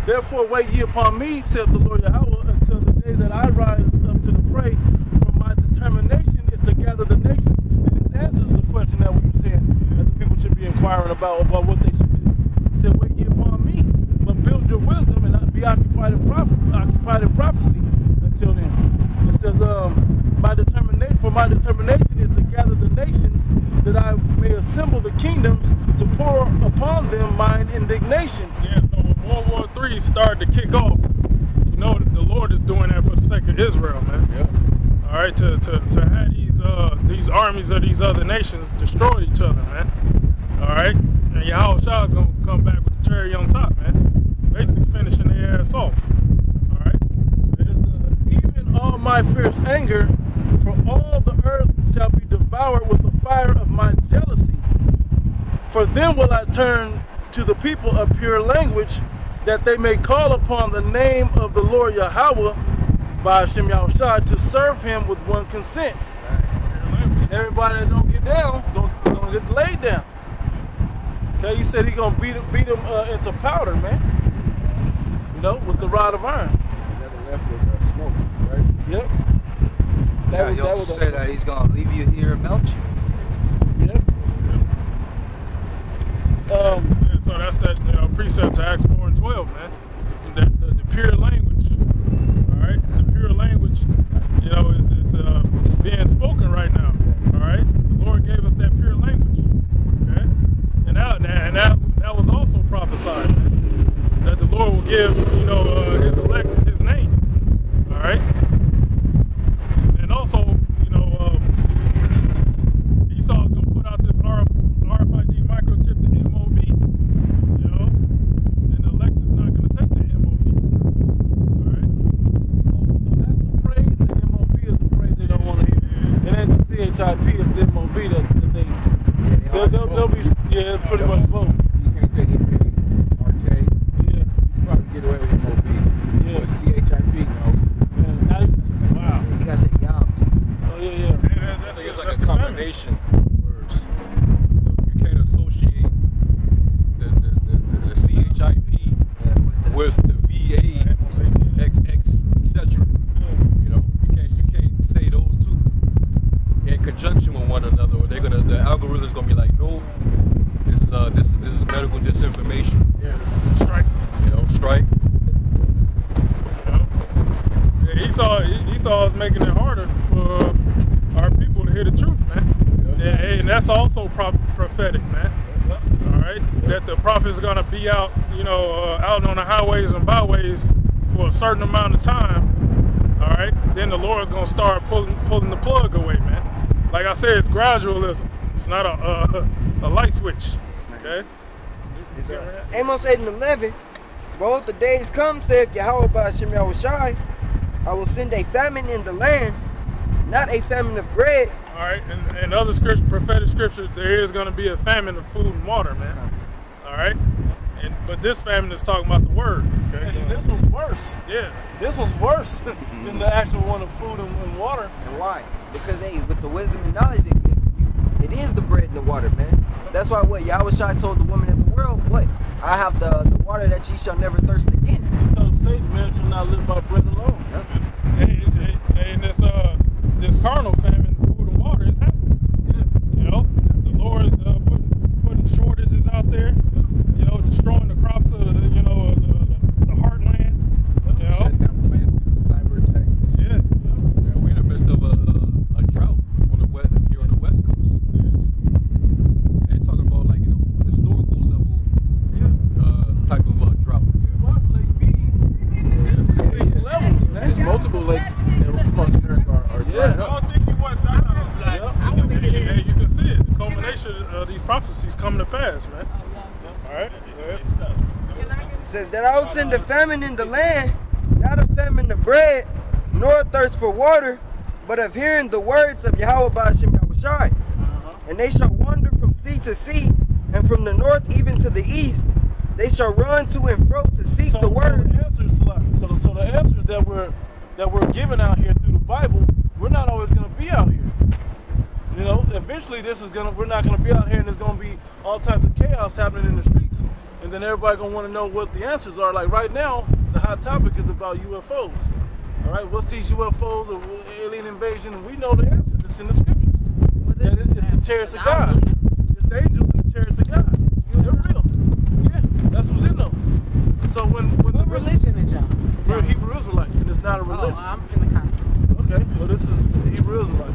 Therefore wait ye upon me, saith the Lord Yahweh, until the day that I rise up to the prey. For my determination is to gather the nations. And this answers the question that we were saying that the people should be inquiring about what they should do. He said, wait ye upon me, but build your wisdom and not be occupied in prophecy until then. It says, my determination is to gather the nations, that I may assemble the kingdoms to pour upon them mine indignation. Yeah, so when World War III started to kick off, you know the Lord is doing that for the sake of Israel, man. Yep. All right, to have these armies of these other nations destroy each other, man. All right, and Yahweh Shah is gonna come back with the cherry on top, man. Basically finishing their ass off. All right. Even all my fierce anger, for all the earth shall be devoured with the fire of my jealousy. For then will I turn to the people a pure language, that they may call upon the name of the Lord Yahweh by Hashem Yahushua to serve him with one consent. Everybody that don't get down, don't get laid down. Okay, he said he's gonna beat them into powder, man. You know, with the rod of iron. Nothing left but smoke, right? Yep. He also said that he's gonna leave you here and melt you. Yep. So that's that precept to Acts 4 and 12, man. The pure language. All right, the pure language, is being spoken right now. All right, the Lord gave us that pure language. Okay, and that was also prophesied, man, that the Lord will give his elect his name. All right, and also Esau's gonna put out this RFID microchip, the MOB. And the elect is not gonna take the MOB. All right. So that's the phrase. The MOB is the phrase they don't want to hear. And then the CHIP is the MOB that they'll be. Yeah, it's pretty much both. You can't say MB, RK. Yeah. You can probably get away with MOB. Yeah. But CHIP, no. Yeah, not even, wow. You gotta say Yam too. Oh yeah. I think it's like a combination of words. You can't associate the CHIP with the VA, XX, etc. You can't say those two in conjunction with one another, or the algorithm's gonna be like, no, this is medical disinformation. Yeah. Strike. Strike. Yeah, Esau is making it harder for our people to hear the truth, man. And that's also prophetic, man. All right, that the prophet is gonna be out, out on the highways and byways for a certain amount of time. All right, then the Lord's gonna start pulling the plug away, man. Like I said, it's gradualism. It's not a light switch. Okay. It's Amos 8:11. Behold, the days come, saith Yahweh by Hashem Yahushai, I will send a famine in the land, not a famine of bread. All right, and other prophetic scriptures, there is going to be a famine of food and water, man. All right, but this famine is talking about the word. Okay, And this one's worse. yeah, This one's worse than the actual one of food and water. And why? Because with the wisdom and knowledge they give you, it is the bread and the water, man. That's why Yahushua told the woman of the world, what? I have the water that ye shall never thirst again. He told Satan, man shall not live by bread alone. Yep. and this carnal famine, food and water is happening. Yeah. The Lord is putting shortages out there. Destroying the crops of the heartland. Shut down plants because of cyber attacks and shit. Yeah. We're in the midst of a drought here on the West Coast. And talking about historical level type of drought. What, Lake B? Levels, man. Just multiple lakes across America are drying up. Hey, you can see it. The culmination of these prophecies coming to pass, man. All right. It says that I will send a famine in the land, not a famine of bread, nor a thirst for water, but of hearing the words of Yahweh Ba'ashem Yahushai. And they shall wander from sea to sea, and from the north even to the east. They shall run to and fro to seek the word. So the answers that we're given out here through the Bible, we're not always going to be out here. Eventually we're not going to be out here, and there's going to be all types of chaos happening in the streets. and then everybody gonna want to know what the answers are. Like right now, the hot topic is about UFOs. All right, what's these UFOs or alien invasion? And we know the answer. It's in the scriptures. It's the chariots of God. It's the angels and the chariots of God. They're real. Yeah, that's what's in those. So when What religion is y'all? we're Hebrew Israelites, and it's not a religion. Oh, I'm Pentecostal. Okay, well this is Hebrew Israelite.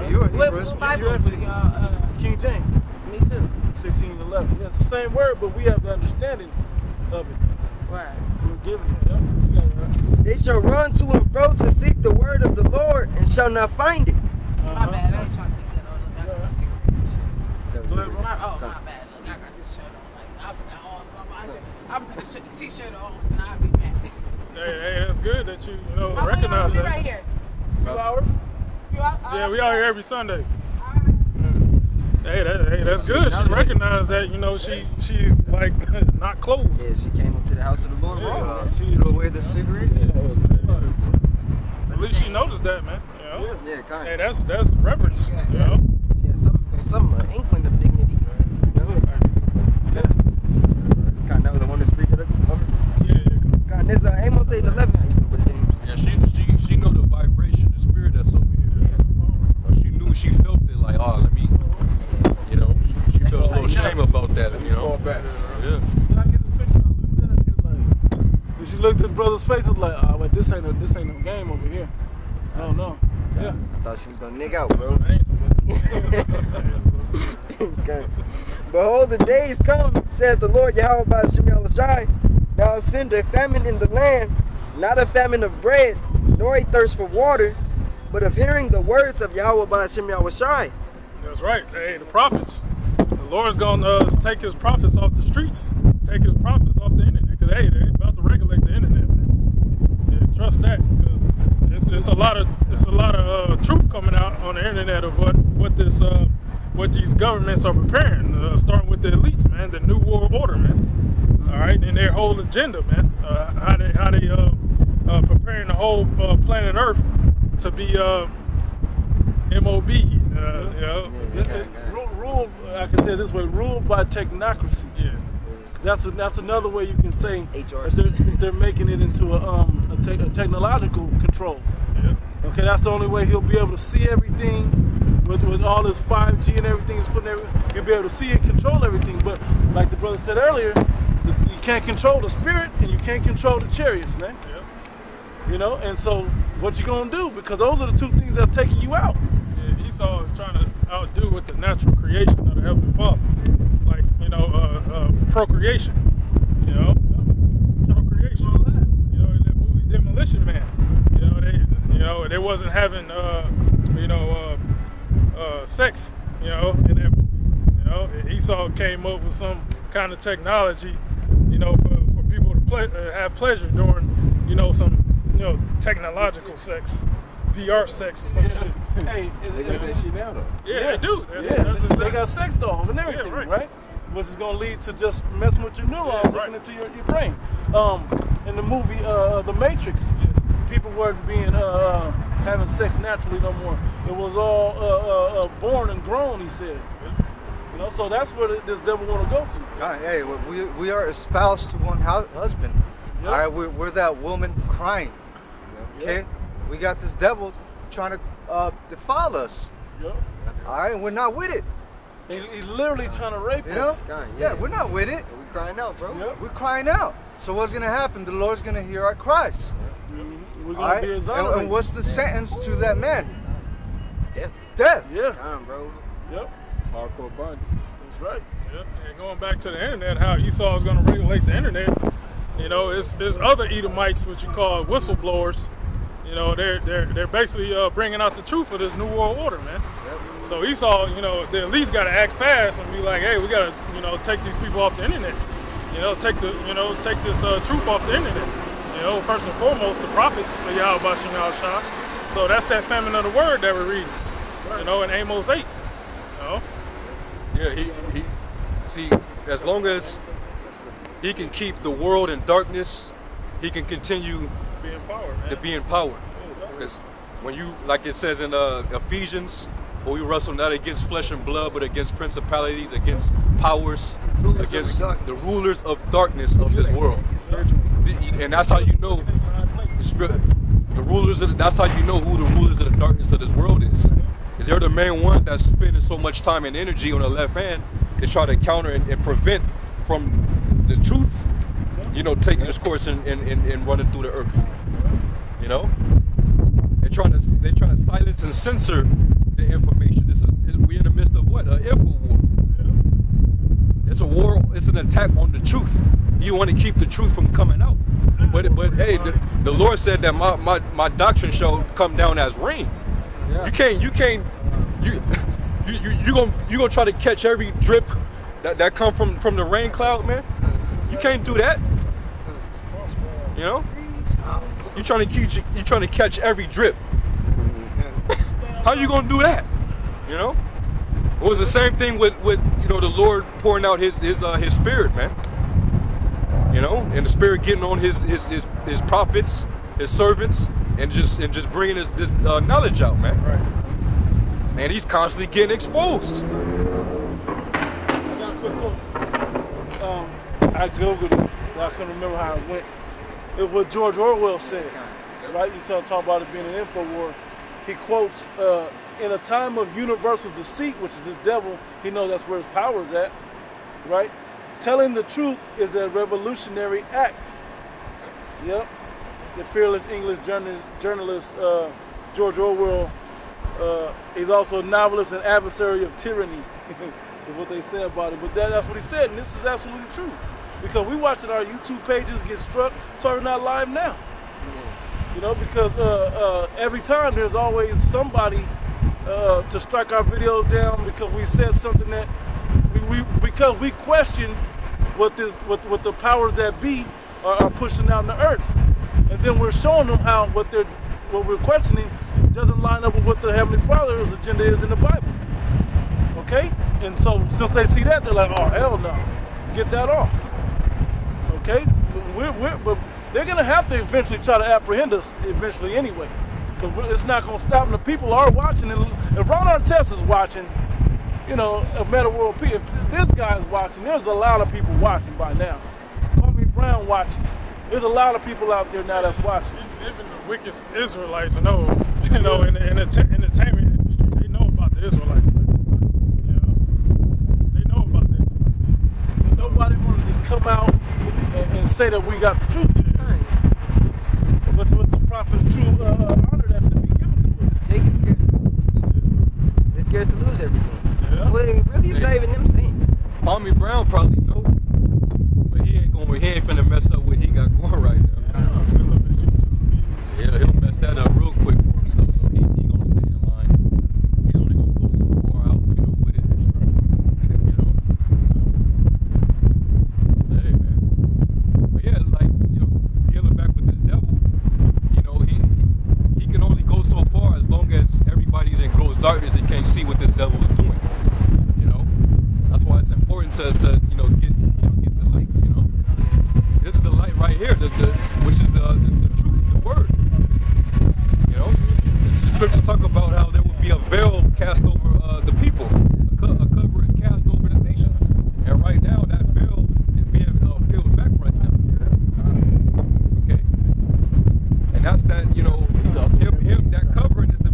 You're a What Hebrew. Bible You're do y'all? King James, Me too. 1611. Yeah, it's the same word, but we have the understanding of it. Right. We're given it. Yep, you got it right. They shall run to and fro to seek the word of the Lord and shall not find it. My bad. I ain't trying to get that on. I got a cigarette. Go ahead, bro. My bad. Look, I got this shirt on. Like, I forgot all about my shirt. I'm putting the t-shirt on and I'll be back. Hey, that's good that you know I'm recognize be that. right here. 2 hours? Yeah, we out here every Sunday. Hey, that's good. She recognized that, you know, she's like not clothed. Yeah, she came up to the house of the Lord. Yeah. She threw away the cigarette. At least she noticed that, man. You know? Yeah, kind Hey, of. that's reverence. You know? She had some inkling of dignity. You know? Kind of the one that speaks to the Yeah. kind. There's Amos 8:11. How you doing, Brother James? Yeah, she know the vibration, the spirit that's over here. She knew, she felt it like, oh, let me, you know, she felt a little shame about that, you Fall know. back. Yeah. Did I get the picture? I looked at her, she was like, when she looked at brother's face, it was like, oh, wait, this ain't no game over here. I don't know. Yeah. I thought she was gonna nig out, bro. Okay. Behold, the days come, saith the Lord Yahweh by Shem Yahushai, that I'll send a famine in the land, not a famine of bread, nor a thirst for water, but of hearing the words of Yahweh by Shem Yahushai. That's right. Hey, the prophets. The Lord's gonna take his prophets off the streets, take his prophets off the internet. Cause hey, they're about to regulate the internet, man. Yeah, trust that, because it's a lot of truth coming out on the internet of what these governments are preparing, starting with the elites, man, the New World Order, man. All right, and their whole agenda, man. How they preparing the whole planet Earth to be MOB, you know. Rule, I can say it this way, ruled by technocracy. Yeah. That's another way you can say HR. that they're making it into a technological control. Yeah. Okay, that's the only way he'll be able to see everything with all this 5G and everything. He'll be able to see and control everything. But like the brother said earlier, you can't control the spirit and you can't control the chariots, man. Yeah. You know, and so what you gonna do? Because those are the two things that's taking you out. Yeah, Esau is trying to outdo with the natural creation of the Heavenly Father, like, you know, procreation. You know, procreation. You know, in that movie Demolition Man. You know, they wasn't having sex. You know, in that movie. You know, Esau came up with some kind of technology. You know, for people to have pleasure during, you know, some, you know, technological sex, VR sex or some shit. Hey, They got that shit now, though. Yeah, they do. That's they got sex dolls and everything, right. right? Which is gonna lead to just messing with your neurons, Yeah, right. looking into your brain. In the movie The Matrix, people weren't being having sex naturally no more. It was all born and grown, he said. You know, so that's where this devil want to go to. God, hey, we are espoused to one husband. Yep. All right, we're that woman crying. Okay, we got this devil trying to defile us. Yep. All right, and we're not with it. He's literally trying to rape You know? us. God, Yeah, we're not with it. We crying out, bro. Yep. We're crying out. So what's gonna happen? The Lord's gonna hear our cries. We're All gonna right, be exonerated. and what's the sentence to that man? Death. Death. Yeah. Time, bro. Yep. Hardcore bondage. That's right. Yep. And going back to the internet, how Esau is going to regulate the internet, you know, there's other Edomites, what you call whistleblowers. You know, they're basically bringing out the truth of this New World Order, man. So Esau, you know, they at least got to act fast and be like, hey, we got to, you know, take these people off the internet. You know, take this truth off the internet. You know, first and foremost, the prophets of Yahweh Bashem Yahushua. So that's that famine of the word that we're reading. You know, in Amos 8. You know? Yeah, he see, as long as he can keep the world in darkness, he can continue To be in power, man. to be in power. Because when you, like it says in Ephesians For we wrestle not against flesh and blood, but against principalities, against powers, against the rulers of darkness of this world. And that's how you know the rulers of that's how you know who the rulers of the darkness of this world is. Because they're the main ones that's spending so much time and energy on the left hand to try to counter and prevent from the truth, you know, taking its course and running through the earth. You know? They're trying to silence and censor the information. We're in the midst of what? An info war. It's a war. It's an attack on the truth. You want to keep the truth from coming out. But hey, the Lord said that my doctrine shall come down as rain. Yeah. You gonna try to catch every drip that come from the rain cloud, man. You can't do that. You know. You trying to catch every drip. How you gonna do that? You know? It was the same thing with you know, the Lord pouring out his spirit, man. You know, and the spirit getting on his prophets, his servants, and just bringing this knowledge out, man. Right. Man, he's constantly getting exposed. I got a quick quote. I googled it. I couldn't remember how it went. It was what George Orwell said. Right? You talk about it being an info war. He quotes, in a time of universal deceit, which is this devil, he knows that's where his power is at, right? Telling the truth is a revolutionary act. Yep. The fearless English journalist George Orwell, he's also a novelist and adversary of tyranny, is what they say about it. But that's what he said, and this is absolutely true. Because we watching our YouTube pages get struck, so we're not live now. You know, because every time there's always somebody to strike our videos down because we said something that because we question what the powers that be are pushing out in the earth, and then we're showing them how what we're questioning doesn't line up with what the Heavenly Father's agenda is in the Bible. Okay, and so since they see that, they're like, oh hell no, get that off. Okay, but they're going to have to eventually try to apprehend us eventually anyway, because it's not going to stop. And the people are watching. And if Ron Artest is watching, you know, a Meta World P, if this guy is watching, there's a lot of people watching by now. Kwame Brown watches. There's a lot of people out there now that's watching. Even the wickedest Israelites know, you know, in the entertainment industry, they know about the Israelites. You know, they know about the Israelites. Nobody want to just come out and say that we got the truth. But with the prophet's true honor that should be given to us. Jake is scared to lose. They're scared to lose everything. Yeah. Well, really, it's not even them saying. Kwame Brown probably know, but he ain't finna mess up what he got going right now. Yeah, he'll mess that up real quick for himself. So he gonna stay in line. He's only gonna go so far out, you know, with it. You know. Hey man. But yeah, like, you know, dealing back with this devil, you know, he can only go so far as long as everybody's in gross darkness and can't see what this devil's doing. You know. That's why it's important to you know, get the light, you know. This is the light right here, which is the truth, the word. You know, the scriptures talk about how there will be a veil cast over the people, a cover cast over the nations, and right now that veil is being peeled back right now. Okay, and that's that. You know, him that covering is the.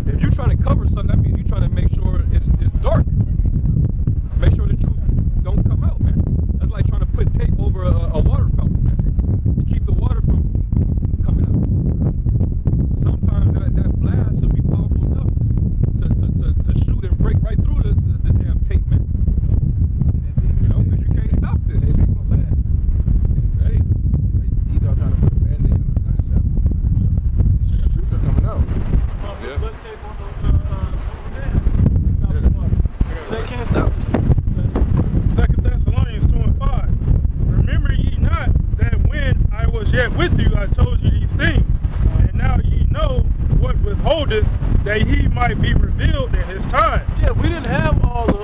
If you're trying to cover something, that means you're trying to make sure it's dark. Make sure the truth don't come out, man. That's like trying to put tape over a water fountain, man. You keep the water from coming out. Sometimes that blast will be powerful enough to shoot and break right through the damn tape, man. You know, because you can't stop this. Hey. He's all trying to put a band-aid on the gunshot. The truth is coming out. Yeah. Duct tape on the they can't stop this. 2 Thessalonians 2:5. Remember ye not that when I was yet with you, I told you these things, and now ye know what withholdeth, that he might be revealed in his time. Yeah, we didn't have all the